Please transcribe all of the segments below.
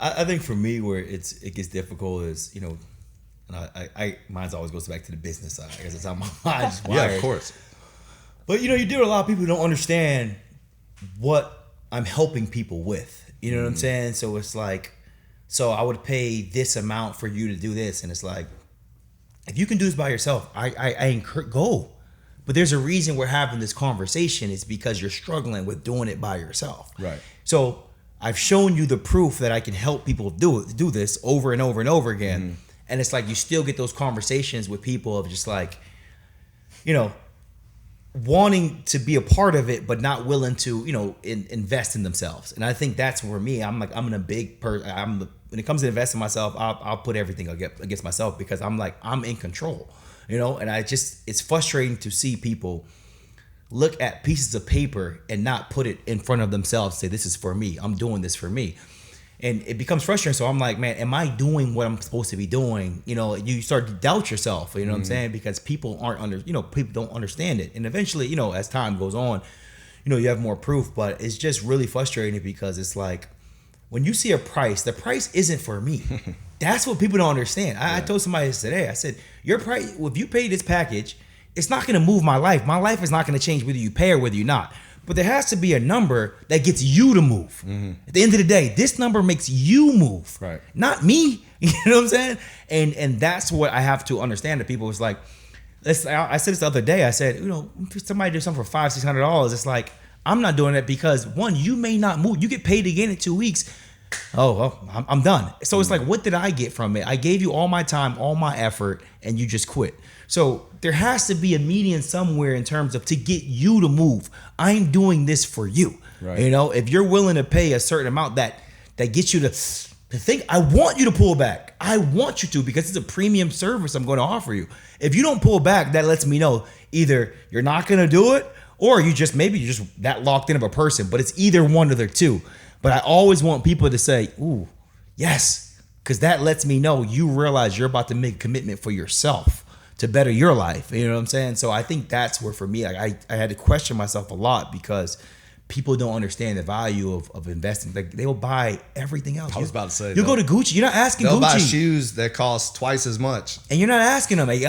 I think for me where it gets difficult is, you know, and I mine always goes back to the business side. I guess that's how my mind's wired. Yeah, of course. But you know, you deal with a lot of people who don't understand what I'm helping people with. You know what I'm saying? So it's like, so I would pay this amount for you to do this, and it's like, if you can do this by yourself, I encourage go. But there's a reason we're having this conversation. It's because you're struggling with doing it by yourself. Right. So I've shown you the proof that I can help people do this over and over and over again. And it's like you still get those conversations with people of just like, you know, wanting to be a part of it, but not willing to, you know, invest in themselves. And I think that's where me, I'm in a big person. When it comes to investing in myself, I'll put everything against myself because I'm like, I'm in control, you know? And it's frustrating to see people look at pieces of paper and not put it in front of themselves, say, this is for me. I'm doing this for me. And it becomes frustrating. So I'm like, man, am I doing what I'm supposed to be doing? You know, you start to doubt yourself, you know what I'm saying? Because people people don't understand it. And eventually, you know, as time goes on, you know, you have more proof, but it's just really frustrating because it's like, when you see a price, the price isn't for me. That's what people don't understand. I told somebody today, I said, your price, if you pay this package, it's not going to move my life. My life is not going to change whether you pay or whether you're not. But there has to be a number that gets you to move. At the end of the day, this number makes you move, right? Not me. You know what I'm saying? And that's what I have to understand. That people was like, I said this the other day. I said, you know, if somebody do something for $500-$600, it's like, I'm not doing it because one, you may not move. You get paid again in 2 weeks. Oh, well, I'm done. So it's like, what did I get from it? I gave you all my time, all my effort, and you just quit. So there has to be a median somewhere in terms of to get you to move. I'm doing this for you. Right. You know, if you're willing to pay a certain amount that gets you to think, I want you to pull back. I want you to, because it's a premium service I'm going to offer you. If you don't pull back, that lets me know either you're not going to do it or you're just that locked in of a person, but it's either one of the two. But I always want people to say, ooh, yes, because that lets me know you realize you're about to make a commitment for yourself to better your life. You know what I'm saying? So I think that's where, for me, I had to question myself a lot because people don't understand the value of investing. Like, they will buy everything else. I was about to say, you go to Gucci, you're not asking Gucci. They'll buy shoes that cost twice as much. And you're not asking them, hey,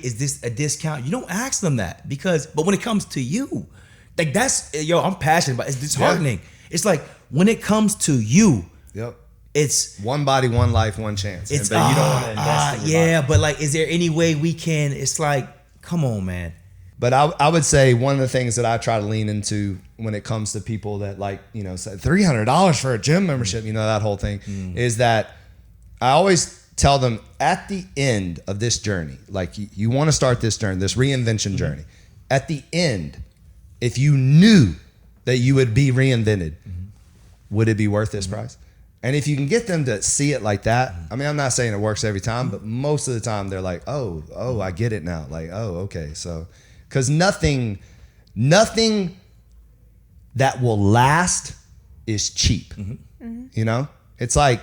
is this a discount? You don't ask them that but when it comes to you, like I'm passionate about it. It's disheartening. Yeah. It's like, when it comes to you, it's one body, one life, one chance. It's but you don't want to invest in your body. But like, is there any way we can? It's like, come on, man. But I would say one of the things that I try to lean into when it comes to people that, like, you know, say $300 for a gym membership, you know, that whole thing, is that I always tell them at the end of this journey, like, you want to start this journey, this reinvention journey. At the end, if you knew that you would be reinvented, would it be worth this price? And if you can get them to see it like that, I mean, I'm not saying it works every time, but most of the time they're like, oh, I get it now. Like, oh, okay. So, because nothing that will last is cheap. You know, it's like,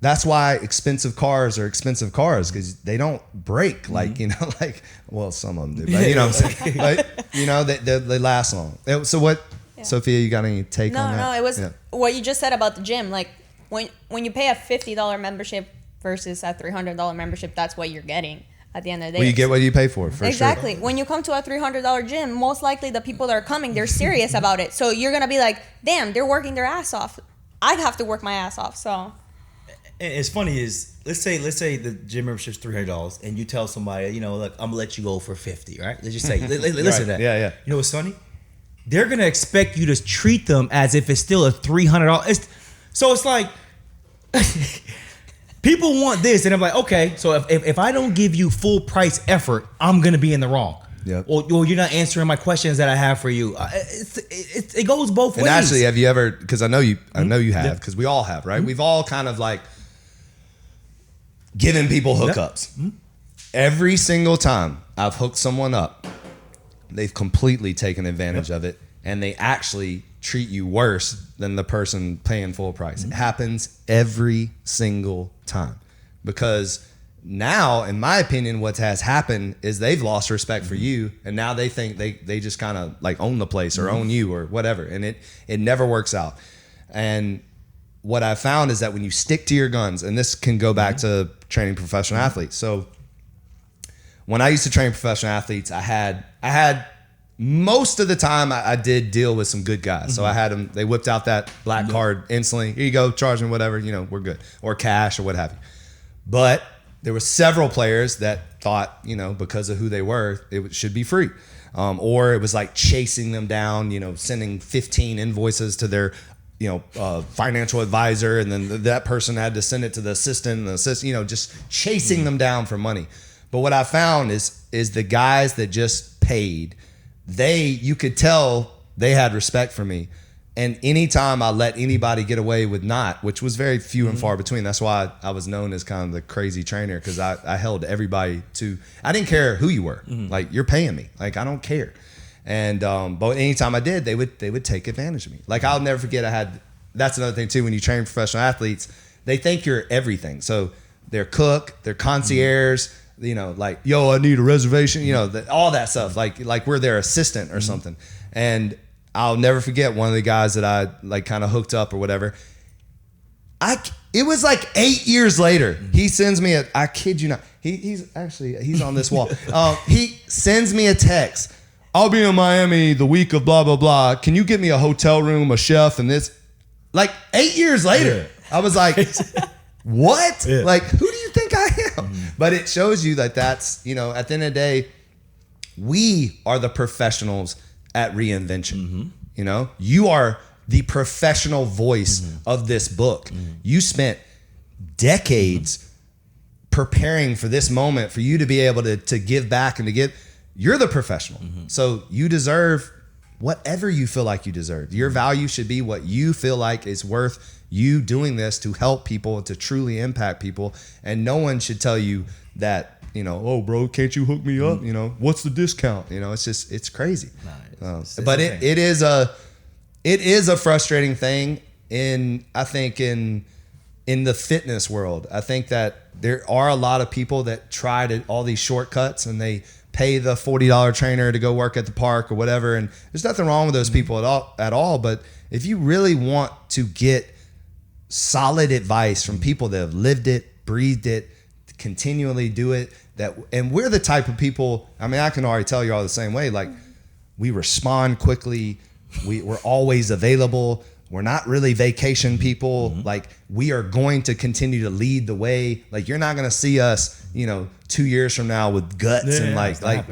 that's why expensive cars are expensive cars, because they don't break. Like, you know, like, well, some of them do, but you know what I'm saying? But, you know, they last long. So what, Sophia, you got any take on that? No, it was what you just said about the gym. Like, when you pay a $50 membership versus a $300 membership, that's what you're getting at the end of the day. Well, you get what you pay for exactly. Sure. When you come to a $300 gym, most likely the people that are coming, they're serious about it. So you're going to be like, damn, they're working their ass off. I'd have to work my ass off. So it's funny is, let's say the gym membership is $300 and you tell somebody, you know, look, I'm going to let you go for $50, right? Let's just say, listen to that. Yeah. You know what's funny? They're going to expect you to treat them as if it's still a $300. So it's like, people want this, and I'm like, okay, so if I don't give you full price effort, I'm going to be in the wrong. Yep. Or you're not answering my questions that I have for you. It goes both ways. And actually, have you ever, because I know you have, because we all have, right? We've all kind of like given people hookups. Every single time I've hooked someone up, they've completely taken advantage of it, and they actually treat you worse than the person paying full price. It happens every single time, because now, in my opinion, what has happened is they've lost respect for you, and now they think they just kind of like own the place or own you or whatever, and it never works out. And what I found is that when you stick to your guns, and this can go back to training professional athletes. So when I used to train professional athletes, I had most of the time I did deal with some good guys. So I had them, they whipped out that black card instantly. Here you go, charge me, whatever, we're good. Or cash or what have you. But there were several players that thought, because of who they were, it should be free. Or it was like chasing them down, sending 15 invoices to their, financial advisor. And then that person had to send it to the assistant and the assistant, just chasing them down for money. But what I found is the guys that just paid, you could tell they had respect for me. And anytime I let anybody get away with not, which was very few and far between, that's why I was known as kind of the crazy trainer, because I held everybody to, I didn't care who you were. Like, you're paying me. Like, I don't care. And but anytime I did, they would take advantage of me. Like, I'll never forget, that's another thing too, when you train professional athletes, they think you're everything. So they're cook, they're concierge, like, yo, I need a reservation, all that stuff. Like we're their assistant or something. And I'll never forget one of the guys that I like kind of hooked up or whatever. It was like 8 years later. He sends me I kid you not. He's on this wall. He sends me a text. I'll be in Miami the week of blah, blah, blah. Can you get me a hotel room, a chef, and this? Like 8 years later, I was like, what? Yeah. Like, who do you think I am? But it shows you that that's, at the end of the day, we are the professionals at reinvention. You are the professional voice of this book. You spent decades preparing for this moment for you to be able to give back and to give. You're the professional. So you deserve whatever you feel like you deserve. Your value should be what you feel like is worth you doing this to help people, to truly impact people. And no one should tell you that, oh, bro, can't you hook me up? What's the discount? It's crazy. But it is a frustrating thing I think in the fitness world. I think that there are a lot of people that try all these shortcuts, and they pay the $40 trainer to go work at the park or whatever. And there's nothing wrong with those people at all. But if you really want to get solid advice from people that have lived it, breathed it, continually do it, and we're the type of people, I can already tell you all the same way. Like, we respond quickly. We're always available. We're not really vacation people. Like, we are going to continue to lead the way. Like, you're not going to see us, 2 years from now with guts and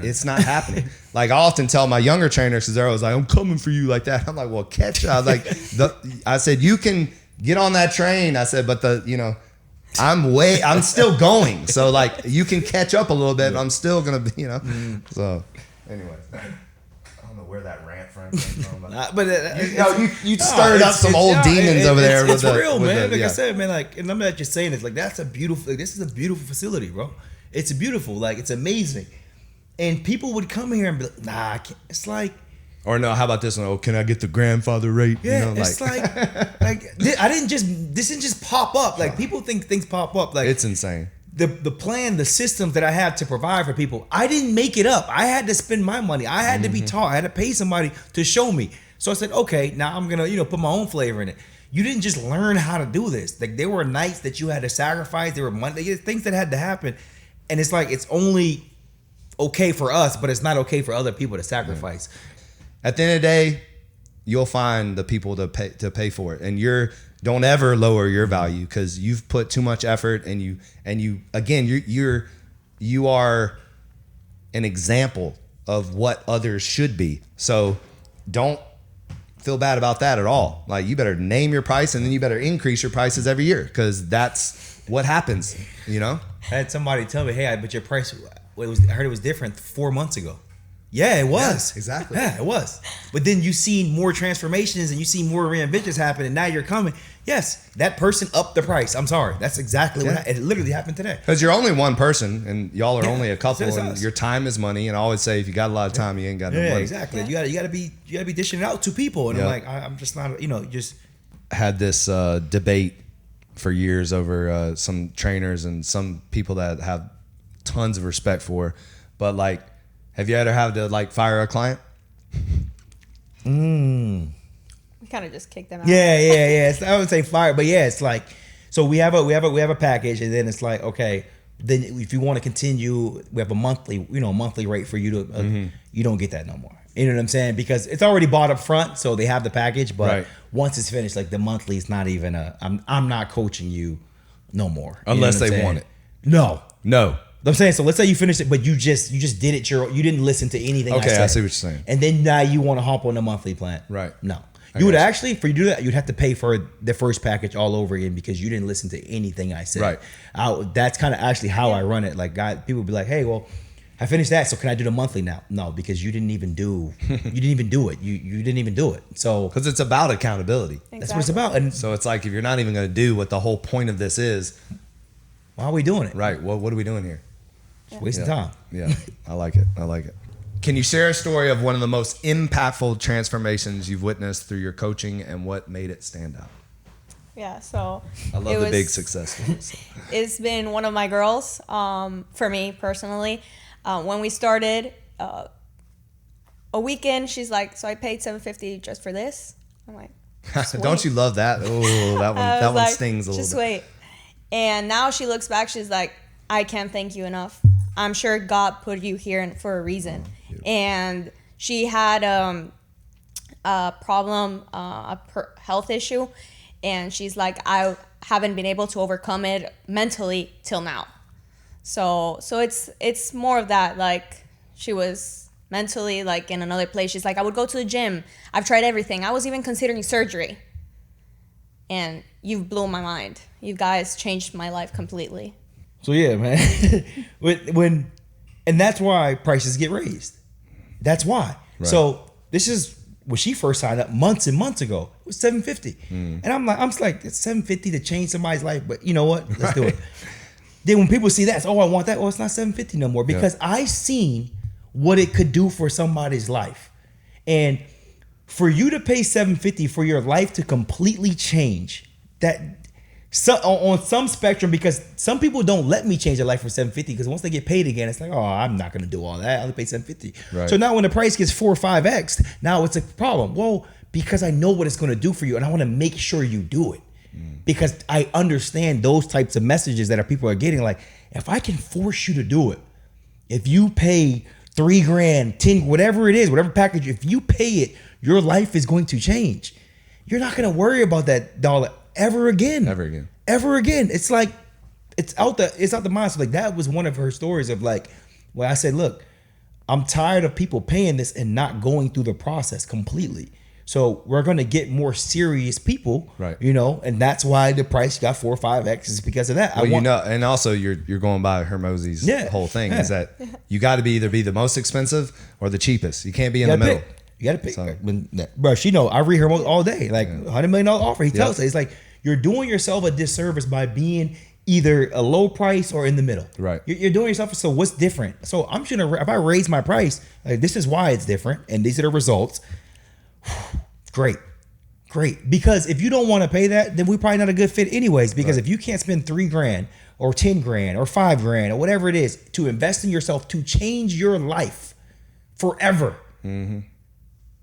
it's not happening. Like, I often tell my younger trainers, because they're always like, I'm coming for you like that. I'm like, well, catch up. Like, I said, you can get on that train. I said, but I'm still going. So like, you can catch up a little bit, but I'm still going to be, So anyway. Where that rant from came from, you stirred up some old demons over there. It's real, man. Like I said, man. Like, and I'm not just saying this. Like, that's a beautiful. Like, this is a beautiful facility, bro. It's beautiful. Like, it's amazing. And people would come here and be like, nah, I can't. It's like, or no, how about this one? Oh, can I get the grandfather rate? Yeah, it's like this didn't just pop up. Like, people think things pop up. Like, it's insane. The plan, the systems that I had to provide for people, I didn't make it up. I had to spend my money. I had to be taught. I had to pay somebody to show me. So I said, okay, now I'm gonna, put my own flavor in it. You didn't just learn how to do this. Like, there were nights that you had to sacrifice. There were things that had to happen, and it's like, it's only okay for us, but it's not okay for other people to sacrifice. At the end of the day, you'll find the people to pay for it, and don't ever lower your value, because you've put too much effort, and you again, you are an example of what others should be. So don't feel bad about that at all. Like, you better name your price, and then you better increase your prices every year, because that's what happens. I had somebody tell me, hey, but your price, I heard it was different 4 months ago. Yeah, it was. Yes, exactly. Yeah, it was. But then you see more transformations, and you see more reinventions happen, and now you're coming. Yes, that person upped the price. I'm sorry. That's exactly what it literally happened today. Because you're only one person, and y'all are only a couple, and your time is money. And I always say, if you got a lot of time, you ain't got no money. Exactly. You gotta be dishing it out to people. And I'm like, I'm just not. Just had this debate for years over some trainers and some people that have tons of respect for, but like, have you ever had to like fire a client? kind of just kick them out. Yeah. I would say fire, but yeah, it's like, so we have a package, and then it's like, okay, then if you want to continue, we have a monthly rate for you to, you don't get that no more. You know what I'm saying? Because it's already bought up front, so they have the package, but once it's finished, like the monthly is not even I'm not coaching you no more. Unless they want it. No. No. I'm saying, so let's say you finished it, but you just did it. You didn't listen to anything. Okay, I said. I see what you're saying. And then now you want to hop on the monthly plan. Right. No. You would actually, for you to do that, you'd have to pay for the first package all over again because you didn't listen to anything I said. Right. That's kind of actually how I run it. Like, people would be like, hey, well, I finished that, so can I do the monthly now? No, because you didn't even do it. You didn't even do it. So because it's about accountability. Exactly. That's what it's about. And so it's like, if you're not even going to do what the whole point of this is, why are we doing it? Right. Well, what are we doing here? Just wasting time. Yeah. I like it. Can you share a story of one of the most impactful transformations you've witnessed through your coaching and what made it stand out? Yeah, so I love the big success stories. It's been one of my girls, for me personally. When we started, a weekend, she's like, so I paid $750 just for this? I'm like, don't you love that? Oh, that one stings a little bit. Just wait. And now she looks back, she's like, I can't thank you enough. I'm sure God put you here for a reason. And she had a problem, health issue, and she's like, I haven't been able to overcome it mentally till now. So it's more of that. Like, she was mentally like in another place. She's like, I would go to the gym. I've tried everything. I was even considering surgery. And you've blown my mind. You guys changed my life completely. So yeah, man. And that's why prices get raised. That's why. Right. So this is when she first signed up months and months ago. It was $750, and I'm like, it's $750 to change somebody's life. But you know what? Let's do it. Then when people see that, it's, I want that. Oh, it's not $750 no more, because I seen what it could do for somebody's life, and for you to pay $750 for your life to completely change, that. So, on some spectrum, because some people don't let me change their life for $750, because once they get paid again, it's like, oh, I'm not going to do all that. I only pay $750. Right. So now when the price gets 4 or 5x, now it's a problem. Well, because I know what it's going to do for you, and I want to make sure you do it, because I understand those types of messages that people are getting. Like, if I can force you to do it, if you pay $3,000, 10, whatever it is, whatever package, if you pay it, your life is going to change. You're not going to worry about that dollar ever again. It's like, it's out the mind. So like, that was one of her stories of like, where I said, look, I'm tired of people paying this and not going through the process completely. So we're going to get more serious people, right? And that's why the price got 4 or 5x, is because of that. Well, and also you're going by Hermosi's whole thing is that you got to either be the most expensive or the cheapest. You can't be in the middle. You got to pick. So, bro, she know I read her all day. Like, $100 million offer. He tells her, it's like, you're doing yourself a disservice by being either a low price or in the middle. Right. You're doing yourself. So what's different? So I'm just gonna, if I raise my price, like, this is why it's different, and these are the results. Great. Because if you don't want to pay that, then we're probably not a good fit anyways. Because if you can't spend $3,000 or $10,000 or $5,000 or whatever it is to invest in yourself to change your life forever,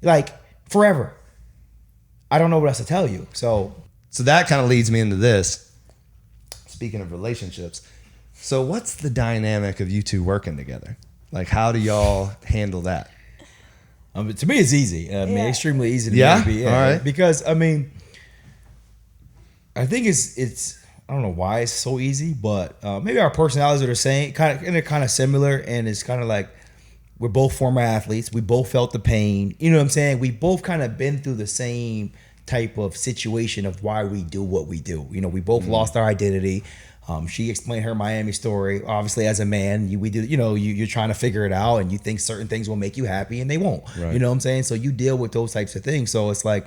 like forever, I don't know what else to tell you. So that kind of leads me into this. Speaking of relationships, so what's the dynamic of you two working together? Like, how do y'all handle that? To me, it's easy. Extremely easy to be. All right. Because I think it's I don't know why it's so easy, but maybe our personalities are the same, they're kind of similar, and it's kind of like we're both former athletes. We both felt the pain. You know what I'm saying? We both kind of been through the same type of situation of why we do what we do. We both lost our identity. She explained her Miami story. Obviously, as a man, you're trying to figure it out, and you think certain things will make you happy, and they won't. Right. You know what I'm saying? So you deal with those types of things. So it's like,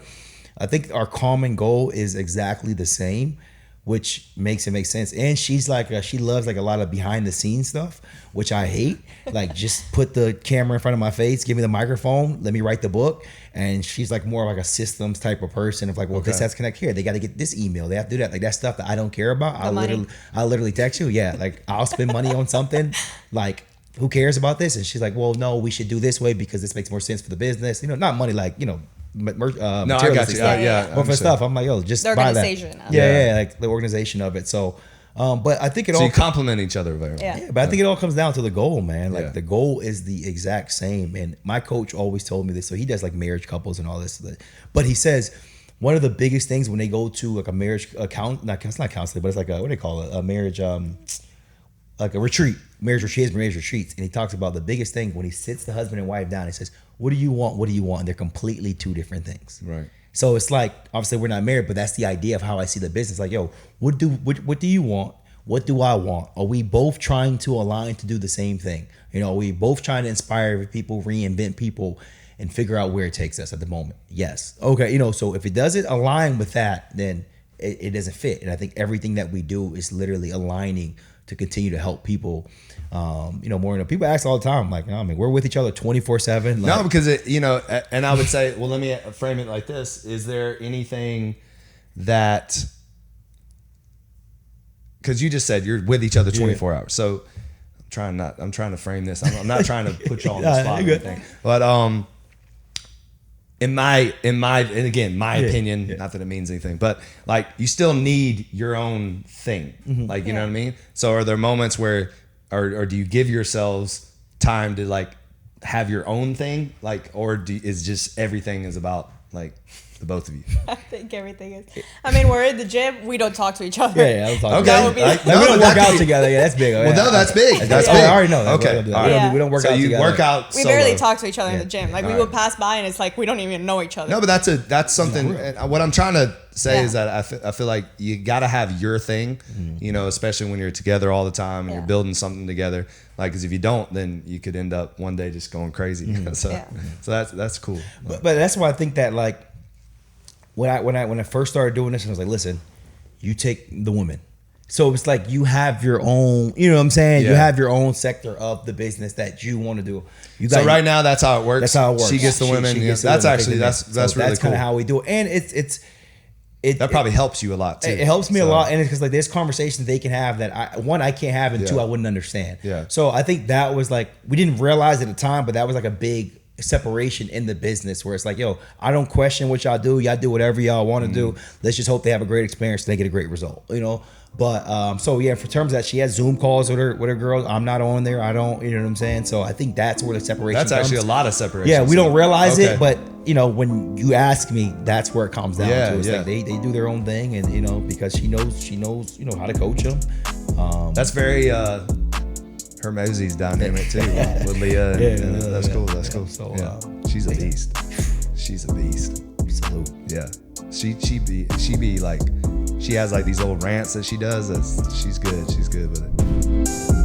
I think our common goal is exactly the same, which makes it make sense. And she's like, she loves like a lot of behind the scenes stuff, which I hate. Like, just put the camera in front of my face, give me the microphone, let me write the book. And she's like more like a systems type of person of like, well, this has to connect here. They got to get this email. They have to do that. Like, that stuff that I don't care about. I literally text you. Yeah. Like, I'll spend money on something. Like, who cares about this? And she's like, well, no, we should do this way because this makes more sense for the business. Not money like, No, I materialistic got you. stuff. Yeah, But for stuff, I'm like, yo, just The buy that. organization of it. Yeah, like the organization of it. So, but I think it So all you complement each other very well. Yeah. yeah, but I think it all comes down to the goal, man. Like Yeah. the goal is the exact same. And my coach always told me this. So he does like marriage couples and all this. But he says one of the biggest things when they go to like a marriage account, it's not counseling, but it's like a, what do they call it? A marriage, like a retreat, marriage retreats. And he talks about the biggest thing when he sits the husband and wife down. He says, "What do you want? What do you want?" And they're completely two different things. Right. So it's like, obviously we're not married, but that's the idea of how I see the business. Like, yo, what do you want? What do I want? Are we both trying to align to do the same thing? You know, are we both trying to inspire people, reinvent people, and figure out where it takes us at the moment? Yes. Okay. You know, so if it doesn't align with that, then it doesn't fit. And I think everything that we do is literally aligning to continue to help people. You know, more. You know, people ask all the time, like, I mean, we're with each other 24/7. No, because it, you know, and I would say, well, let me frame it like this: is there anything that? Because you just said you're with each other 24 hours. So I'm trying to frame this. I'm not trying to put you all on the spot or anything. But in my and again, my opinion, not that it means anything, but like you still need your own thing. Like, you know what I mean? So are there moments where or do you give yourselves time to like have your own thing? Like, or is just everything is about like the both of you? I think everything is. I mean, we're in the gym. We don't talk to each other. Yeah, I'll talk Okay. about Would be like, No, we don't but work that out could- together. Yeah, that's big. Well, no, that's big. That's I big. already know that. Okay. We All don't, right. we don't work So out you together. work out We solo. barely talk to each other in the gym. Like we All will right. pass by and it's like we don't even know each other. No, but that's something. And what I'm trying to say Yeah. is that I feel like you got to have your thing, you know, especially when you're together all the time and Yeah. you're building something together. Like, because if you don't, then you could end up one day just going crazy. So, Yeah. so that's cool. But that's why I think that like when I first started doing this, I was like, listen, you take the woman. So it's like you have your own, you know what I'm saying? You Yeah. have your own sector of the business that you want to do. You So right now, that's how it works. that's how it works. She gets the women. She yeah. gets the That's women, actually take the men. that's So really that's cool. kind of how we do it, and it That probably helps you a lot too. It helps me a So- lot, and it's because like there's conversations they can have that I can't have, and two Yeah. I wouldn't understand. Yeah. So I think that was like we didn't realize at the time, but that was like a big separation in the business where it's like, yo, I don't question what y'all do. Y'all do whatever y'all want to do. Let's just hope they have a great experience and they get a great result. You know. But so yeah, for terms of that, she has Zoom calls with her girls. I'm not on there. I don't. You know what I'm saying? So I think that's where the separation. That's actually a comes. lot of separation. Yeah, we don't realize Okay. it, but you know, when you ask me, that's where it comes down Yeah, to. It's yeah. like they do their own thing, and you know, because she knows, you know, how to coach them. That's very Hermosi's dynamic too with Leah. And that's cool. That's cool. So, Yeah. She's a beast. She's a beast. Salute. Yeah. She be like, she has like these little rants that she does. She's good. She's good with it.